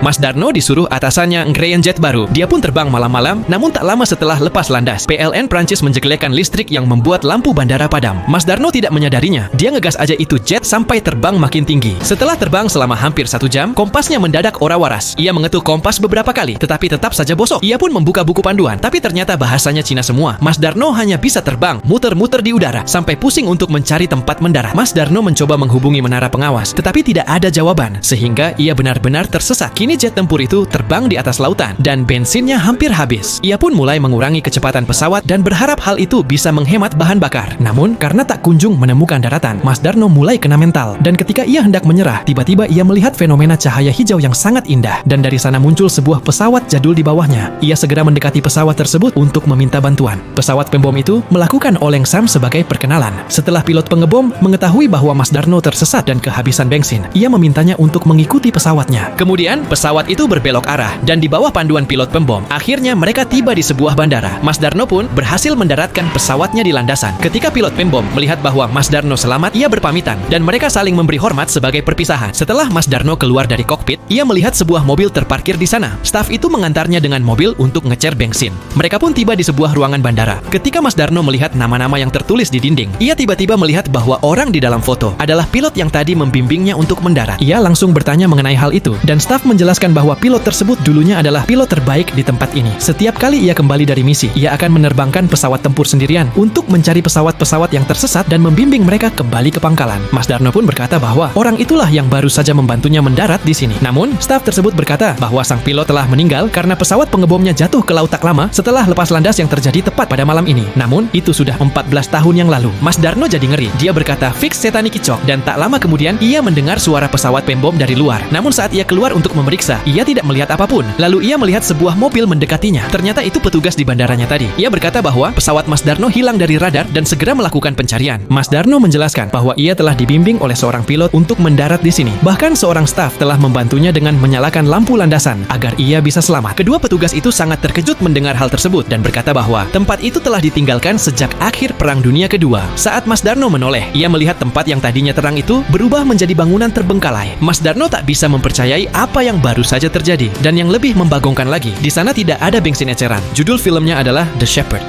Mas Darno disuruh atasannya ngrein jet baru. Dia pun terbang malam-malam, namun tak lama setelah lepas landas, PLN Prancis menjeglekan listrik yang membuat lampu bandara padam. Mas Darno tidak menyadarinya. Dia ngegas aja itu jet sampai terbang makin tinggi. Setelah terbang selama hampir 1 jam, kompasnya mendadak ora waras. Ia mengetuk kompas beberapa kali, tetapi tetap saja bosok. Ia pun membuka buku panduan, tapi ternyata bahasanya Cina semua. Mas Darno hanya bisa terbang, muter-muter di udara, sampai pusing untuk mencari tempat mendarat. Mas Darno mencoba menghubungi menara pengawas, tetapi tidak ada jawaban, sehingga ia benar-benar tersesat. Kini jet tempur itu terbang di atas lautan, dan bensinnya hampir habis. Ia pun mulai mengurangi kecepatan pesawat dan berharap hal itu bisa menghemat bahan bakar. Namun, karena tak kunjung menemukan daratan, Mas Darno mulai kena mental. Dan ketika ia hendak menyerah, tiba-tiba ia melihat fenomena cahaya hijau yang sangat indah. Dan dari sana muncul sebuah pesawat jadul di bawahnya. Ia segera mendekati pesawat tersebut untuk meminta bantuan. Pesawat pembom itu melakukan oleng sam sebagai perkenalan. Setelah pilot pengebom mengetahui bahwa Mas Darno tersesat dan kehabisan bensin, ia memintanya untuk mengikuti pesawatnya. Kemudian, pesawat itu berbelok arah, dan di bawah panduan pilot pembom, akhirnya mereka tiba di sebuah bandara. Mas Darno pun berhasil mendaratkan pesawatnya di landasan. Ketika pilot pembom melihat bahwa Mas Darno selamat, ia berpamitan, dan mereka saling memberi hormat sebagai perpisahan. Setelah Mas Darno keluar dari kokpit, ia melihat sebuah mobil terparkir di sana. Staf itu mengantarnya dengan mobil untuk ngecer bensin. Mereka pun tiba di sebuah ruangan bandara. Ketika Mas Darno melihat nama-nama yang tertulis di dinding, ia tiba-tiba melihat bahwa orang di dalam foto adalah pilot yang tadi membimbingnya untuk mendarat. Ia langsung bertanya mengenai hal itu, dan staf menjelaskan bahwa pilot tersebut dulunya adalah pilot terbaik di tempat ini. Setiap kali ia kembali dari misi, ia akan menerbangkan pesawat tempur sendirian untuk mencari pesawat-pesawat yang tersesat dan membimbing mereka kembali ke pangkalan. Mas Darno pun berkata bahwa orang itulah yang baru saja membantunya mendarat di sini. Namun, staf tersebut berkata bahwa sang pilot telah meninggal karena pesawat pengebomnya jatuh ke laut tak lama setelah lepas landas yang terjadi tepat pada malam ini. Namun, itu sudah 14 tahun yang lalu. Mas Darno jadi ngeri. Dia berkata, "Fix setani kicok," dan tak lama kemudian ia mendengar suara pesawat pembom dari luar. Namun saat ia keluar untuk memeriksa, ia tidak melihat apapun. Lalu ia melihat sebuah mobil mendekatinya. Ternyata itu petugas di bandaranya tadi. Ia berkata bahwa pesawat Mas Darno hilang dari radar dan segera melakukan pencarian. Mas Darno menjelaskan bahwa ia telah dibimbing oleh seorang pilot untuk mendarat di sini. Bahkan seorang staf telah membantunya dengan menyalakan lampu landasan agar ia bisa selamat. Kedua petugas itu sangat terkejut mendengar hal tersebut dan berkata bahwa tempat itu telah ditinggalkan sejak akhir Perang Dunia Kedua. Saat Mas Darno menoleh, ia melihat tempat yang tadinya terang itu berubah menjadi bangunan terbengkalai. Mas Darno tak bisa mempercayai apa yang baru saja terjadi. Dan yang lebih membagongkan lagi, di sana tidak ada bensin eceran. Judul filmnya adalah The Shepherd.